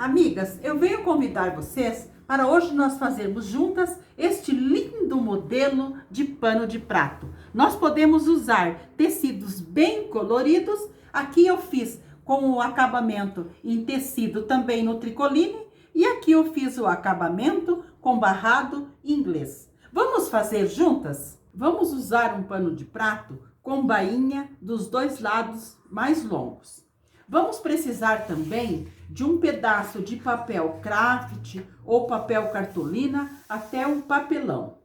Amigas, eu venho convidar vocês para hoje nós fazermos juntas este lindo modelo de pano de prato. Nós podemos usar tecidos bem coloridos. Aqui eu fiz com o acabamento em tecido também no tricoline e aqui eu fiz o acabamento com barrado inglês. Vamos fazer juntas? Vamos usar um pano de prato com bainha dos dois lados mais longos. Vamos precisar também de um pedaço de papel craft ou papel cartolina até um papelão.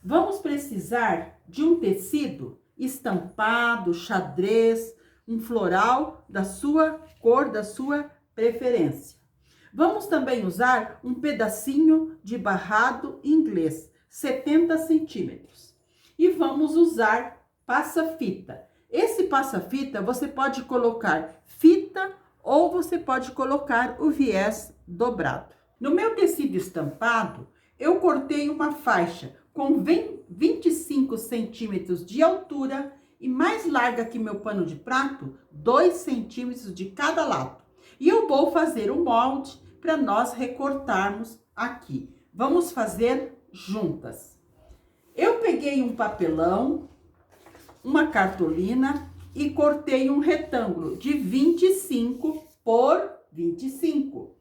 Vamos precisar de um tecido estampado, xadrez, um floral da sua cor, da sua preferência. Vamos também usar um pedacinho de barrado inglês, 70 centímetros. E vamos usar passa-fita. Esse passa-fita você pode colocar fita ou você pode colocar o viés dobrado. No meu tecido estampado, eu cortei uma faixa com 25 centímetros de altura e mais larga que meu pano de prato, 2 centímetros de cada lado. E eu vou fazer o molde para nós recortarmos aqui. Vamos fazer juntas. Eu peguei um papelão, uma cartolina e cortei um retângulo de 25 por 25.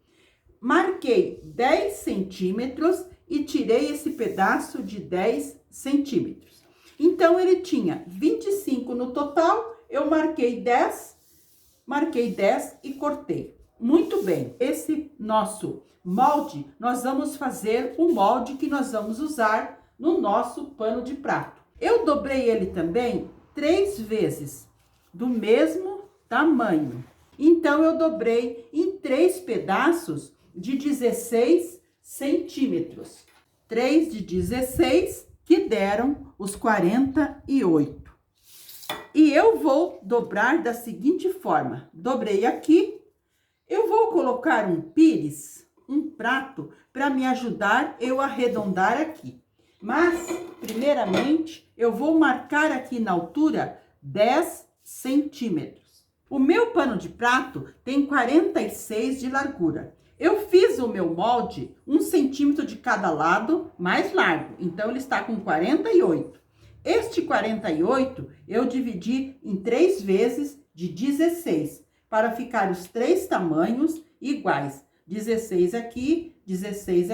Marquei 10 centímetros e tirei esse pedaço de 10 centímetros. Então, ele tinha 25 no total, eu marquei 10 e cortei. Muito bem, esse nosso molde, nós vamos fazer o molde que nós vamos usar no nosso pano de prato. Eu dobrei ele também 3 vezes, do mesmo tamanho. Então, eu dobrei em 3 pedaços de 16 centímetros. 3 de 16, que deram os 48. E eu vou dobrar da seguinte forma. Dobrei aqui. Eu vou colocar um pires, um prato, para me ajudar eu arredondar aqui. Mas, primeiramente, eu vou marcar aqui na altura 10 centímetros. O meu pano de prato tem 46 de largura. Eu fiz o meu molde 1 centímetro de cada lado mais largo, então ele está com 48. Este 48 eu dividi em 3 vezes de 16, para ficar os 3 tamanhos iguais. 16 aqui e 16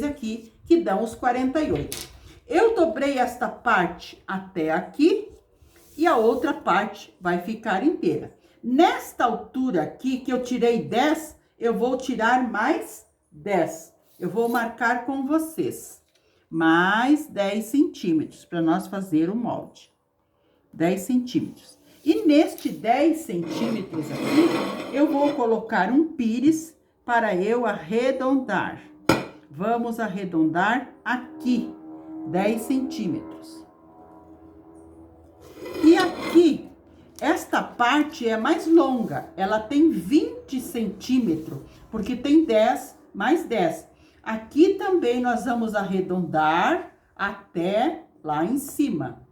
aqui, que dão os 48. Eu dobrei esta parte até aqui e a outra parte vai ficar inteira. Nesta altura aqui, que eu tirei 10, eu vou tirar mais 10. Eu vou marcar com vocês. Mais 10 centímetros para nós fazer o molde. 10 centímetros. E neste 10 centímetros aqui, eu vou colocar um pires para eu arredondar. Vamos arredondar aqui, 10 centímetros. E aqui, esta parte é mais longa, ela tem 20 centímetros, porque tem 10 mais 10. Aqui também nós vamos arredondar até lá em cima.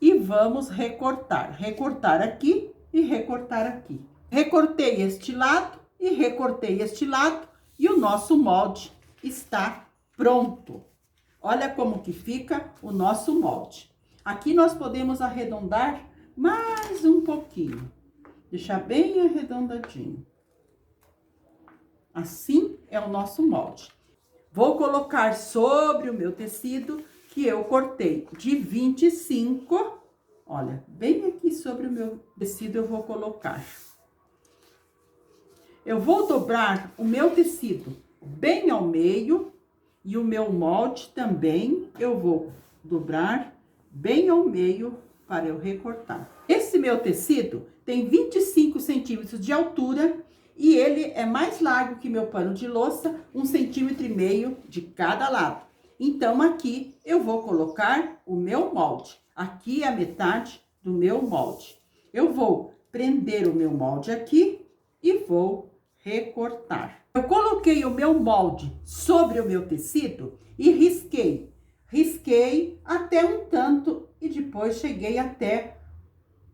E vamos recortar. Recortar aqui e recortar aqui. Recortei este lado e recortei este lado. E o nosso molde está pronto. Olha como que fica o nosso molde. Aqui nós podemos arredondar mais um pouquinho. Deixar bem arredondadinho. Assim é o nosso molde. Vou colocar sobre o meu tecido que eu cortei de 25. Olha, bem aqui sobre o meu tecido eu vou colocar. Eu vou dobrar o meu tecido bem ao meio e o meu molde também eu vou dobrar bem ao meio para eu recortar. Esse meu tecido tem 25 centímetros de altura e ele é mais largo que meu pano de louça, 1,5 centímetro de cada lado. Então, aqui eu vou colocar o meu molde. Aqui é a metade do meu molde. Eu vou prender o meu molde aqui e vou recortar. Eu coloquei o meu molde sobre o meu tecido e risquei. Risquei até um tanto e depois cheguei até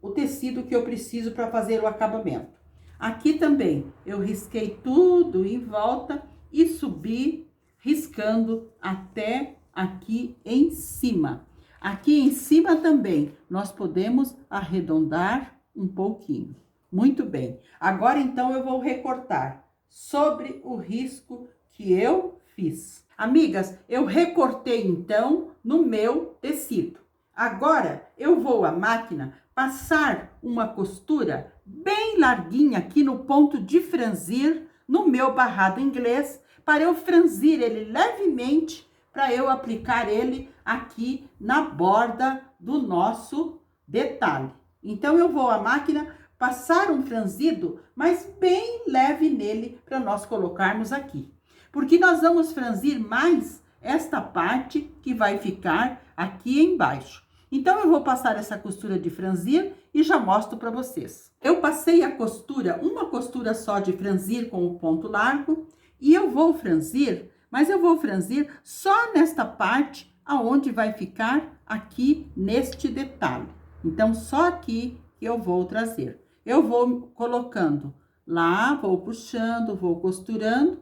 o tecido que eu preciso para fazer o acabamento. Aqui também eu risquei tudo em volta e subi riscando até aqui em cima. Aqui em cima também nós podemos arredondar um pouquinho. Muito bem. Agora então eu vou recortar sobre o risco que eu fiz. Amigas, eu recortei então no meu tecido. Agora eu vou à máquina passar uma costura bem larguinha aqui no ponto de franzir no meu barrado inglês, para eu franzir ele levemente, para eu aplicar ele aqui na borda do nosso detalhe. Então eu vou à máquina passar um franzido, mas bem leve nele, para nós colocarmos aqui. Porque nós vamos franzir mais esta parte que vai ficar aqui embaixo. Então, eu vou passar essa costura de franzir e já mostro para vocês. Eu passei a costura, uma costura só de franzir com o ponto largo, e eu vou franzir, mas eu vou franzir só nesta parte aonde vai ficar aqui neste detalhe. Então, só aqui que eu vou trazer. Eu vou colocando lá, vou puxando, vou costurando.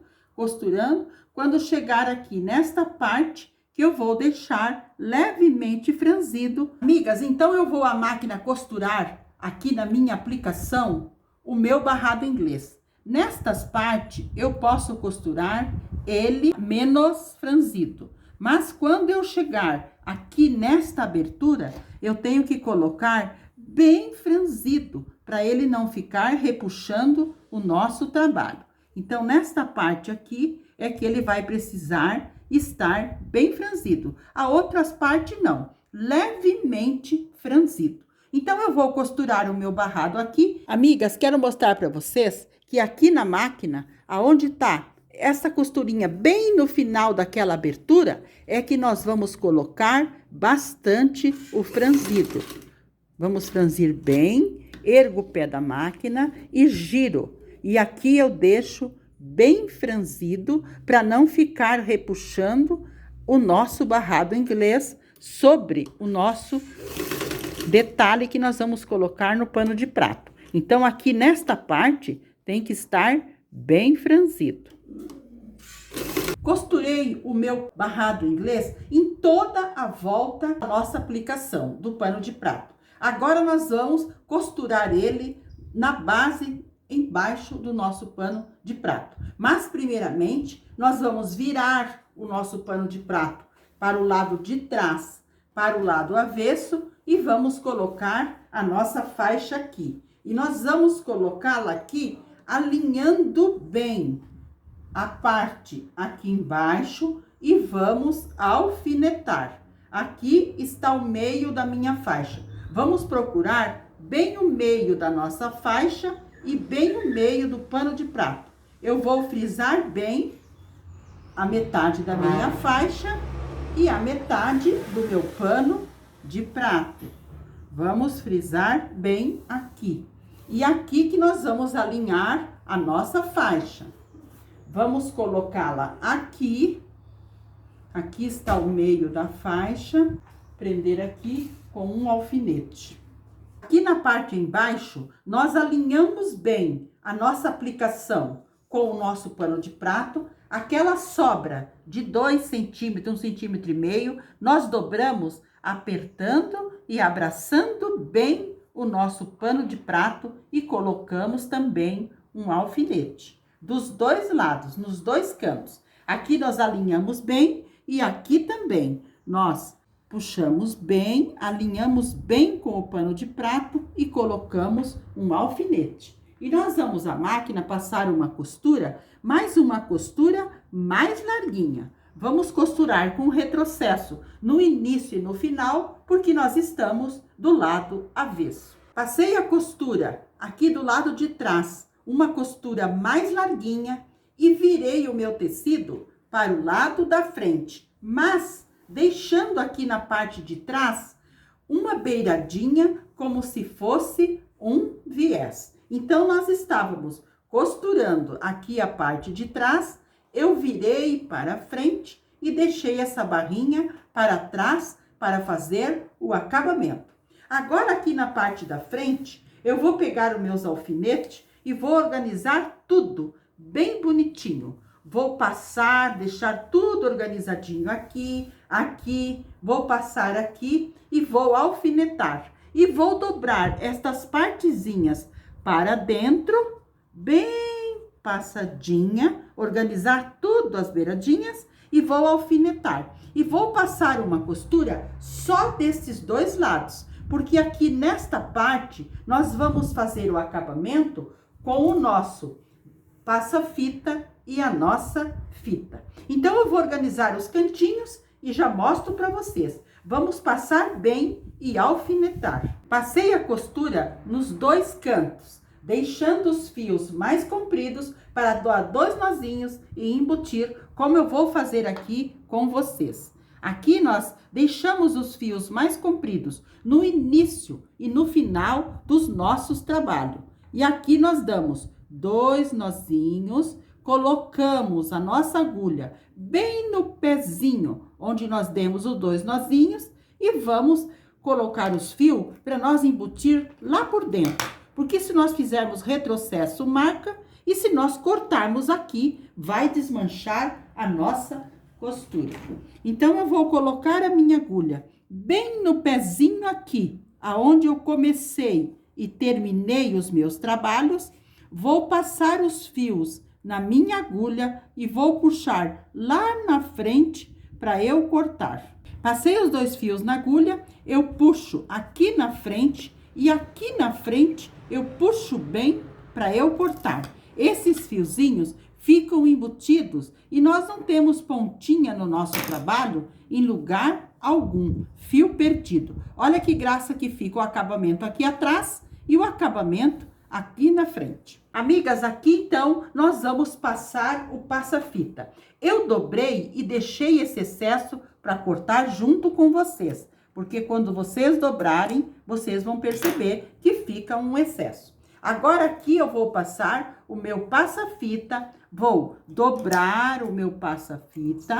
Quando chegar aqui nesta parte, que eu vou deixar levemente franzido. Amigas, então eu vou à máquina costurar aqui na minha aplicação o meu barrado inglês. Nestas partes eu posso costurar ele menos franzido, mas quando eu chegar aqui nesta abertura, eu tenho que colocar bem franzido, para ele não ficar repuxando o nosso trabalho. Então, nesta parte aqui é que ele vai precisar estar bem franzido. A outras partes não, levemente franzido. Então, eu vou costurar o meu barrado aqui. Amigas, quero mostrar para vocês que aqui na máquina, aonde tá essa costurinha bem no final daquela abertura, é que nós vamos colocar bastante o franzido. Vamos franzir bem, ergo o pé da máquina e giro. E aqui eu deixo bem franzido para não ficar repuxando o nosso barrado inglês sobre o nosso detalhe que nós vamos colocar no pano de prato. Então, aqui nesta parte tem que estar bem franzido. Costurei o meu barrado inglês em toda a volta da nossa aplicação do pano de prato. Agora, nós vamos costurar ele na base embaixo do nosso pano de prato. Mas, primeiramente, nós vamos virar o nosso pano de prato para o lado de trás, para o lado avesso, e vamos colocar a nossa faixa aqui. E nós vamos colocá-la aqui alinhando bem a parte aqui embaixo e vamos alfinetar. Aqui está o meio da minha faixa. Vamos procurar bem o meio da nossa faixa e bem o meio do pano de prato. Eu vou frisar bem a metade da minha faixa e a metade do meu pano de prato. Vamos frisar bem aqui. E aqui que nós vamos alinhar a nossa faixa. Vamos colocá-la aqui. Aqui está o meio da faixa. Prender aqui com um alfinete. Aqui na parte embaixo, nós alinhamos bem a nossa aplicação com o nosso pano de prato. Aquela sobra de 2 centímetros, 1,5 cm, nós dobramos apertando e abraçando bem o nosso pano de prato e colocamos também um alfinete. Dos dois lados, nos dois cantos. Aqui nós alinhamos bem e aqui também nós puxamos bem, alinhamos bem com o pano de prato e colocamos um alfinete. E nós vamos à máquina passar uma costura, mais uma costura mais larguinha. Vamos costurar com retrocesso no início e no final, porque nós estamos do lado avesso. Passei a costura aqui do lado de trás, uma costura mais larguinha e virei o meu tecido para o lado da frente, mas deixando aqui na parte de trás uma beiradinha como se fosse um viés. Então, nós estávamos costurando aqui a parte de trás, eu virei para frente e deixei essa barrinha para trás para fazer o acabamento. Agora, aqui na parte da frente, eu vou pegar os meus alfinetes e vou organizar tudo bem bonitinho. Vou passar, deixar tudo organizadinho aqui, aqui, vou passar aqui e vou alfinetar. E vou dobrar estas partezinhas para dentro, bem passadinha, organizar tudo as beiradinhas e vou alfinetar. E vou passar uma costura só desses dois lados, porque aqui nesta parte nós vamos fazer o acabamento com o nosso passa-fita e a nossa fita. Então, eu vou organizar os cantinhos e já mostro para vocês. Vamos passar bem e alfinetar. Passei a costura nos dois cantos, deixando os fios mais compridos para dar 2 nozinhos e embutir, como eu vou fazer aqui com vocês. Aqui nós deixamos os fios mais compridos no início e no final dos nossos trabalhos. E aqui nós damos 2 nozinhos, colocamos a nossa agulha bem no pezinho, onde nós demos os 2 nozinhos e vamos colocar os fios para nós embutir lá por dentro. Porque se nós fizermos retrocesso, marca, e se nós cortarmos aqui, vai desmanchar a nossa costura. Então, eu vou colocar a minha agulha bem no pezinho aqui, aonde eu comecei e terminei os meus trabalhos. Vou passar os fios na minha agulha e vou puxar lá na frente para eu cortar. Passei os 2 fios na agulha, eu puxo aqui na frente e aqui na frente eu puxo bem para eu cortar. Esses fiozinhos ficam embutidos e nós não temos pontinha no nosso trabalho em lugar algum, fio perdido. Olha que graça que fica o acabamento aqui atrás e o acabamento aqui na frente. Amigas, aqui então nós vamos passar o passa-fita. Eu dobrei e deixei esse excesso para cortar junto com vocês, porque quando vocês dobrarem, vocês vão perceber que fica um excesso. Agora aqui eu vou passar o meu passa-fita, vou dobrar o meu passa-fita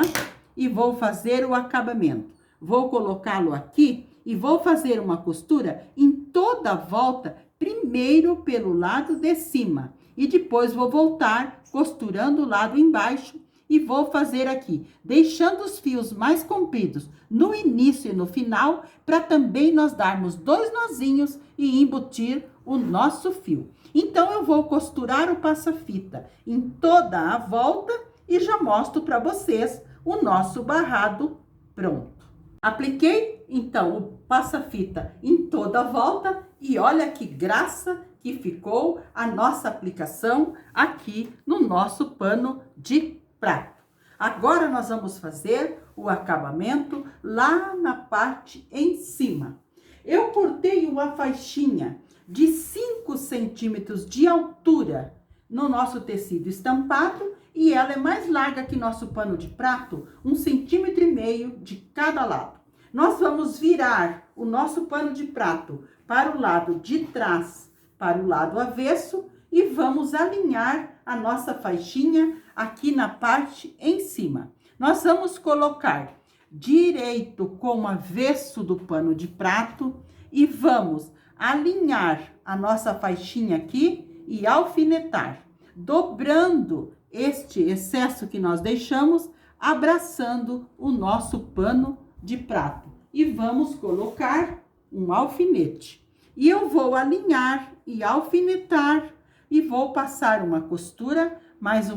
e vou fazer o acabamento. Vou colocá-lo aqui e vou fazer uma costura em toda a volta, primeiro pelo lado de cima e depois vou voltar costurando o lado embaixo e vou fazer aqui, deixando os fios mais compridos no início e no final, para também nós darmos 2 nozinhos e embutir o nosso fio. Então, eu vou costurar o passa-fita em toda a volta e já mostro para vocês o nosso barrado pronto. Apliquei, então, o passa-fita em toda a volta e olha que graça que ficou a nossa aplicação aqui no nosso pano de prato. Agora, nós vamos fazer o acabamento lá na parte em cima. Eu cortei uma faixinha de 5 centímetros de altura no nosso tecido estampado e ela é mais larga que nosso pano de prato, 1,5 centímetro de cada lado. Nós vamos virar o nosso pano de prato para o lado de trás, para o lado avesso e vamos alinhar a nossa faixinha aqui na parte em cima. Nós vamos colocar direito com o avesso do pano de prato e vamos alinhar a nossa faixinha aqui e alfinetar, dobrando este excesso que nós deixamos, abraçando o nosso pano de prato. E vamos colocar um alfinete. E eu vou alinhar e alfinetar e vou passar uma costura mais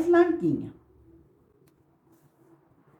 larguinha.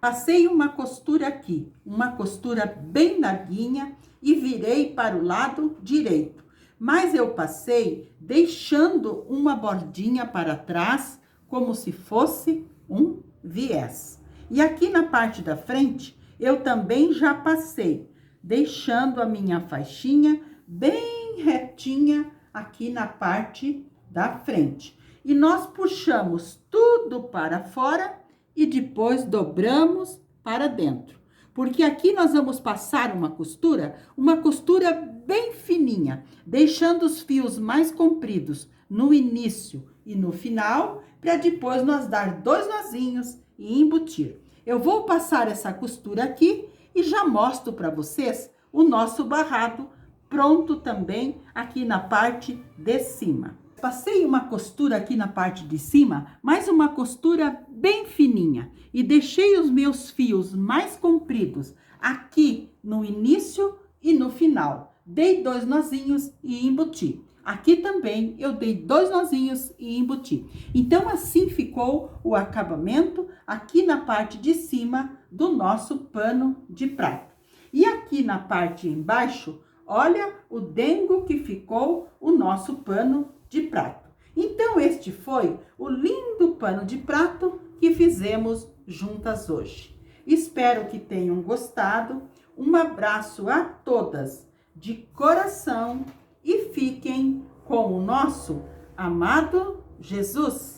Passei uma costura aqui, uma costura bem larguinha e virei para o lado direito. Mas eu passei deixando uma bordinha para trás, como se fosse um viés. E aqui na parte da frente, eu também já passei, deixando a minha faixinha bem retinha aqui na parte da frente. E nós puxamos tudo para fora e depois dobramos para dentro. Porque aqui nós vamos passar uma costura bem fininha, deixando os fios mais compridos no início e no final, para depois nós dar 2 nozinhos e embutir. Eu vou passar essa costura aqui e já mostro para vocês o nosso barrado pronto também aqui na parte de cima. Passei uma costura aqui na parte de cima, mas uma costura bem fininha. E deixei os meus fios mais compridos aqui no início e no final. Dei 2 nozinhos e embuti. Aqui também eu dei 2 nozinhos e embuti. Então, assim ficou o acabamento aqui na parte de cima do nosso pano de prato. E aqui na parte embaixo, olha o dengo que ficou o nosso pano de prato. Então, este foi o lindo pano de prato que fizemos juntas hoje. Espero que tenham gostado. Um abraço a todas de coração e fiquem com o nosso amado Jesus.